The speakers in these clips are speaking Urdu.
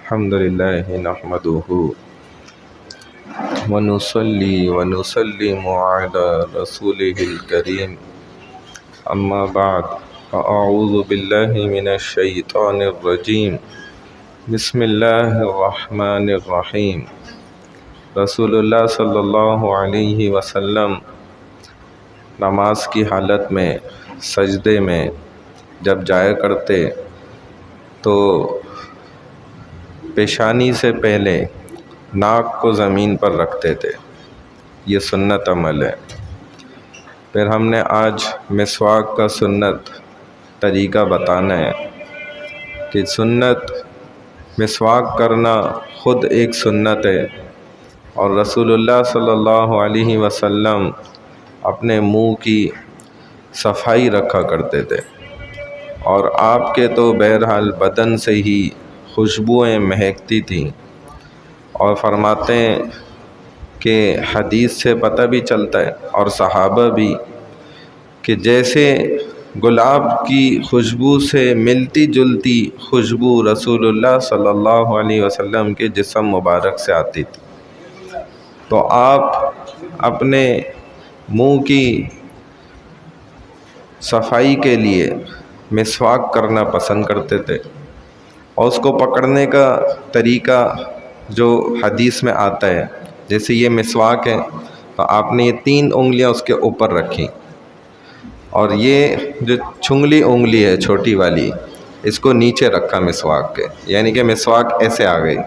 الحمد لله نحمده ونصلي ونسلم على رسوله الكريم أما بعد فأعوذ بالله من الشيطان الرجيم بسم الله الرحمن الرحيم رسول اللہ صلی اللہ علیہ وسلم نماز کی حالت میں سجدے میں جب جایا کرتے تو پیشانی سے پہلے ناک کو زمین پر رکھتے تھے. یہ سنت عمل ہے. پھر ہم نے آج مسواک کا سنت طریقہ بتانا ہے کہ سنت مسواک کرنا خود ایک سنت ہے، اور رسول اللہ صلی اللہ علیہ وسلم اپنے منہ کی صفائی رکھا کرتے تھے، اور آپ کے تو بہرحال بدن سے ہی خوشبوئیں مہکتی تھیں، اور فرماتے ہیں کہ حدیث سے پتہ بھی چلتا ہے اور صحابہ بھی کہ جیسے گلاب کی خوشبو سے ملتی جلتی خوشبو رسول اللہ صلی اللہ علیہ وسلم کے جسم مبارک سے آتی تھی، تو آپ اپنے منہ کی صفائی کے لیے مسواک کرنا پسند کرتے تھے. اور اس کو پکڑنے کا طریقہ جو حدیث میں آتا ہے، جیسے یہ مسواک ہے تو آپ نے یہ 3 انگلیاں اس کے اوپر رکھی، اور یہ جو چھنگلی انگلی ہے چھوٹی والی اس کو نیچے رکھا مسواک کے، یعنی کہ مسواک ایسے آ گئی،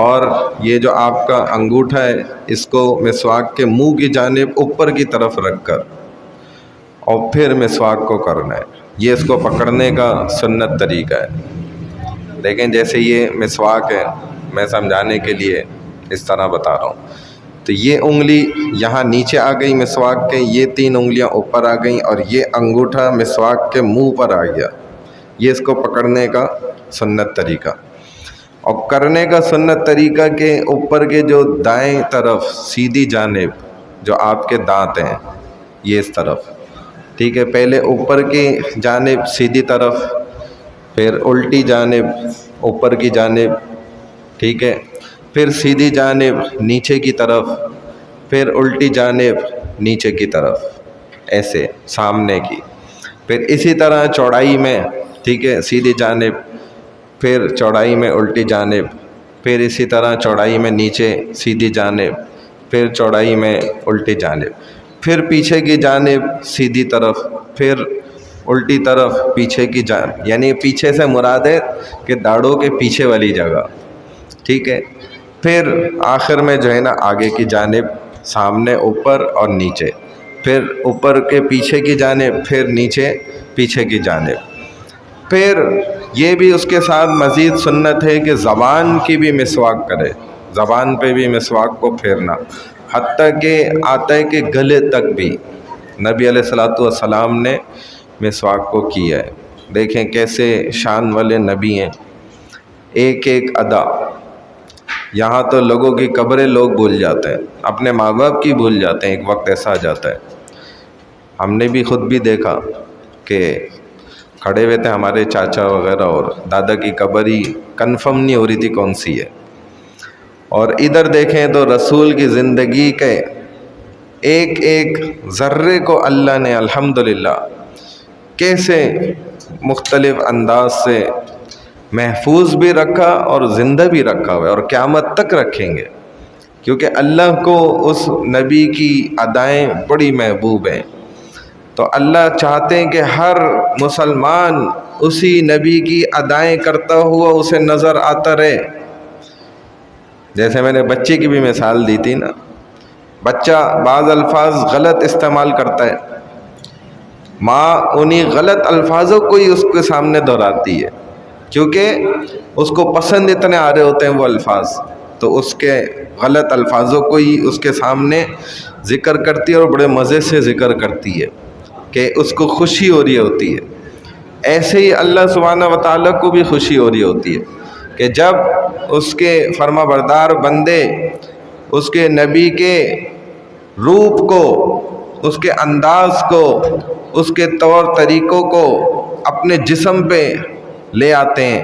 اور یہ جو آپ کا انگوٹھا ہے اس کو مسواک کے منہ کی جانب اوپر کی طرف رکھ کر اور پھر مسواک کو کرنا ہے. یہ اس کو پکڑنے کا سنت طریقہ ہے. لیکن جیسے یہ مسواک ہے، میں سمجھانے کے لیے اس طرح بتا رہا ہوں. تو یہ انگلی یہاں نیچے آ گئی مسواک کے، یہ 3 انگلیاں اوپر آ گئیں، اور یہ انگوٹھا مسواک کے منہ پر آ گیا. یہ اس کو پکڑنے کا سنت طریقہ. اور کرنے کا سنت طریقہ کہ اوپر کے جو دائیں طرف سیدھی جانب جو آپ کے دانت ہیں یہ اس طرف، ٹھیک ہے، پہلے اوپر کی جانب سیدھی طرف، پھر الٹی جانب اوپر کی جانب، ٹھیک ہے، پھر سیدھی جانب نیچے کی طرف، پھر الٹی جانب نیچے کی طرف، ایسے سامنے کی. پھر اسی طرح چوڑائی میں، ٹھیک ہے، سیدھی جانب، پھر چوڑائی میں الٹی جانب، پھر اسی طرح چوڑائی میں نیچے سیدھی جانب، پھر چوڑائی میں الٹی جانب، پھر پیچھے کی جانب سیدھی طرف، پھر الٹی طرف پیچھے کی جانب، یعنی پیچھے سے مراد ہے کہ داڑھوں کے پیچھے والی جگہ، ٹھیک ہے. پھر آخر میں جو ہے نا آگے کی جانب، سامنے اوپر اور نیچے، پھر اوپر کے پیچھے کی جانب، پھر نیچے پیچھے کی جانب. پھر یہ بھی اس کے ساتھ مزید سنت ہے کہ زبان کی بھی مسواک کرے، زبان پہ بھی مسواک کو پھیرنا، حتیٰ کہ آتا ہے کہ گلے تک بھی نبی علیہ الصلوۃ والسلام نے مسواک کو کیا ہے. دیکھیں کیسے شان والے نبی ہیں. ایک ایک ادا، یہاں تو لوگوں کی قبریں لوگ بھول جاتے ہیں، اپنے ماں باپ کی بھول جاتے ہیں. ایک وقت ایسا آ جاتا ہے، ہم نے بھی خود بھی دیکھا کہ کھڑے ہوئے تھے ہمارے چاچا وغیرہ، اور دادا کی قبر ہی کنفرم نہیں ہو رہی تھی کون سی ہے، اور ادھر دیکھیں تو رسول کی زندگی کے ایک ایک ذرے کو اللہ نے الحمدللہ کیسے مختلف انداز سے محفوظ بھی رکھا اور زندہ بھی رکھا ہوا ہے، اور قیامت تک رکھیں گے، کیونکہ اللہ کو اس نبی کی ادائیں بڑی محبوب ہیں. تو اللہ چاہتے ہیں کہ ہر مسلمان اسی نبی کی ادائیں کرتا ہوا اسے نظر آتا رہے. جیسے میں نے بچے کی بھی مثال دی تھی نا، بچہ بعض الفاظ غلط استعمال کرتا ہے، ماں انہی غلط الفاظوں کو ہی اس کے سامنے دہراتی ہے، کیونکہ اس کو پسند اتنے آ رہے ہوتے ہیں وہ الفاظ، تو اس کے غلط الفاظوں کو ہی اس کے سامنے ذکر کرتی ہے، اور بڑے مزے سے ذکر کرتی ہے کہ اس کو خوشی ہو رہی ہوتی ہے. ایسے ہی اللہ سبحانہ و تعالیٰ کو بھی خوشی ہو رہی ہوتی ہے کہ جب اس کے فرما بردار بندے اس کے نبی کے روپ کو، اس کے انداز کو، اس کے طور طریقوں کو اپنے جسم پہ لے آتے ہیں،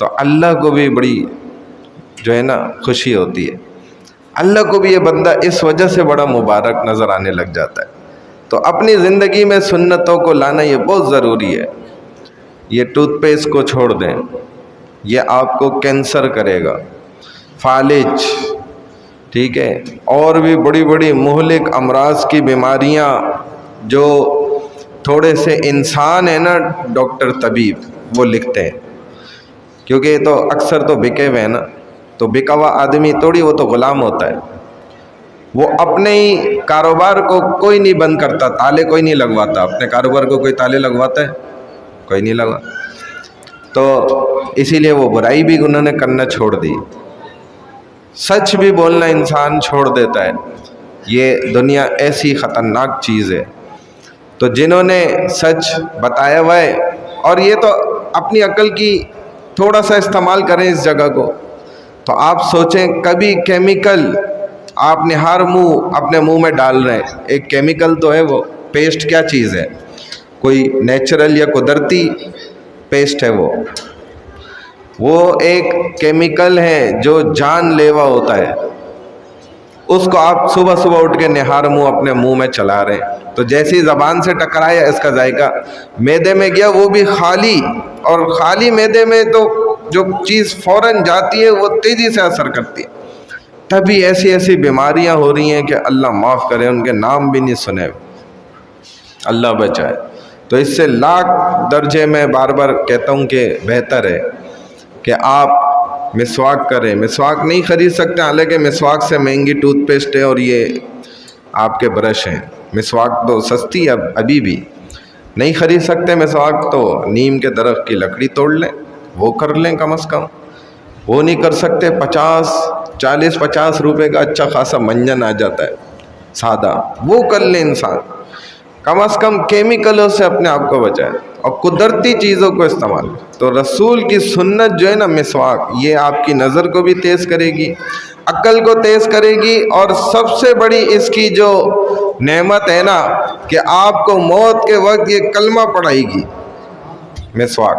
تو اللہ کو بھی بڑی جو ہے نا خوشی ہوتی ہے، اللہ کو بھی یہ بندہ اس وجہ سے بڑا مبارک نظر آنے لگ جاتا ہے۔ تو اپنی زندگی میں سنتوں کو لانا یہ بہت ضروری ہے۔ یہ ٹوتھ پیسٹ کو چھوڑ دیں، یہ آپ کو کینسر کرے گا، فالج، ٹھیک ہے، اور بھی بڑی بڑی مہلک امراض کی بیماریاں جو تھوڑے سے انسان ہیں نا ڈاکٹر طبیب وہ لکھتے ہیں، کیونکہ یہ تو اکثر تو بکے ہوئے ہیں نا، تو بکا ہوا آدمی توڑی وہ تو غلام ہوتا ہے، وہ اپنے ہی کاروبار کو کوئی نہیں بند کرتا، تالے کوئی نہیں لگواتا، اپنے کاروبار کو کوئی تالے لگواتا ہے؟ کوئی نہیں لگا۔ تو اسی لیے وہ برائی بھی انہوں نے کرنا چھوڑ دی، سچ بھی بولنا انسان چھوڑ دیتا ہے۔ یہ دنیا ایسی خطرناک چیز ہے، تو جنہوں نے سچ بتایا ہوا ہے، اور یہ تو اپنی عقل کی تھوڑا سا استعمال کریں اس جگہ کو، تو آپ سوچیں کبھی کیمیکل آپ نہار منہ اپنے منہ میں ڈال رہے ہیں، ایک کیمیکل تو ہے، وہ پیسٹ کیا چیز ہے؟ کوئی نیچرل یا قدرتی پیسٹ ہے؟ وہ ایک کیمیکل ہے جو جان لیوا ہوتا ہے، اس کو آپ صبح صبح اٹھ کے نہار منہ اپنے منہ میں چلا رہے ہیں، تو جیسی زبان سے ٹکرایا اس کا ذائقہ معدے میں گیا، وہ بھی خالی، اور خالی معدے میں تو جو چیز فوراً جاتی ہے وہ تیزی سے اثر کرتی ہے، تبھی ایسی ایسی بیماریاں ہو رہی ہیں کہ اللہ معاف کرے، ان کے نام بھی نہیں سنے، اللہ بچائے۔ تو اس سے لاکھ درجے میں بار بار کہتا ہوں کہ بہتر ہے کہ آپ مسواک کریں۔ مسواک نہیں خرید سکتے، حالانکہ مسواک سے مہنگی ٹوتھ پیسٹ ہے اور یہ آپ کے برش ہیں، مسواک تو سستی ہے ابھی بھی نہیں خرید سکتے مسواک، تو نیم کے درخت کی لکڑی توڑ لیں، وہ کر لیں کم از کم۔ وہ نہیں کر سکتے، 40-50 روپے کا اچھا خاصا منجن آ جاتا ہے سادہ، وہ کر لیں انسان، کم از کم کیمیکلوں سے اپنے آپ کو بچائے اور قدرتی چیزوں کو استعمال۔ تو رسول کی سنت جو ہے نا مسواک، یہ آپ کی نظر کو بھی تیز کرے گی، عقل کو تیز کرے گی، اور سب سے بڑی اس کی جو نعمت ہے نا کہ آپ کو موت کے وقت یہ کلمہ پڑھائے گی مسواک،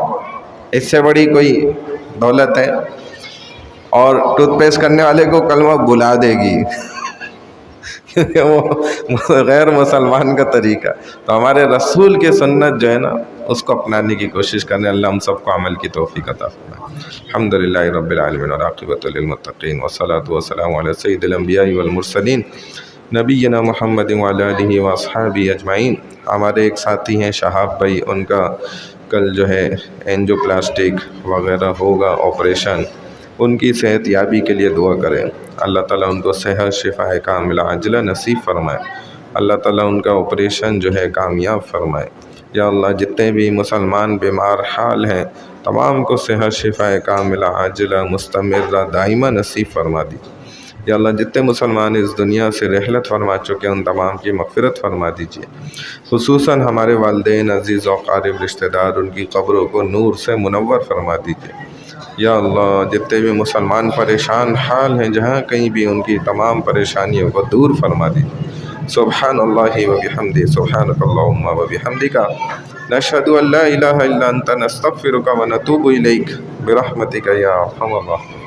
اس سے بڑی کوئی دولت ہے؟ اور ٹوتھ پیسٹ کرنے والے کو کلمہ بلا دے گی کیونکہ وہ غیر مسلمان کا طریقہ۔ تو ہمارے رسول کی سنت جو ہے نا اس کو اپنانے کی کوشش کرنے، اللہ ہم سب کو عمل کی توفیق عطا فرمائے۔ الحمدللہ رب العالمین والعاقبۃ للمتقین والصلاۃ والسلام علی سید الانبیاء والمرسلین نبینا محمد وعلی آلہ واصحابہ اجمعین۔ ہمارے ایک ساتھی ہیں شہاب بھائی، ان کا کل جو ہے اینجو پلاسٹک وغیرہ ہوگا آپریشن، ان کی صحت یابی کے لیے دعا کریں، اللہ تعالیٰ ان کو صحت شفا کاملہ عاجلہ نصیب فرمائے، اللہ تعالیٰ ان کا آپریشن جو ہے کامیاب فرمائے۔ یا اللہ جتنے بھی مسلمان بیمار حال ہیں تمام کو صحت شفا کاملہ عاجلہ مستمرہ دائمہ نصیب فرما دیجیے۔ یا اللہ جتنے مسلمان اس دنیا سے رحلت فرما چکے ان تمام کی مغفرت فرما دیجیے، خصوصاً ہمارے والدین عزیز و قارب رشتہ دار، ان کی قبروں کو نور سے منور فرما دیجیے۔ یا اللہ جتنے بھی مسلمان پریشان حال ہیں جہاں کہیں بھی ان کی تمام پریشانیوں کو دور فرما دیجیے۔ سبحان اللہ و بحمدہ، سبحانک اللہم و بحمدک، نشہد ان لا الہ الا انت، نستغفرک و نتوب الیک، برحمتک یا ارحم الراحمین۔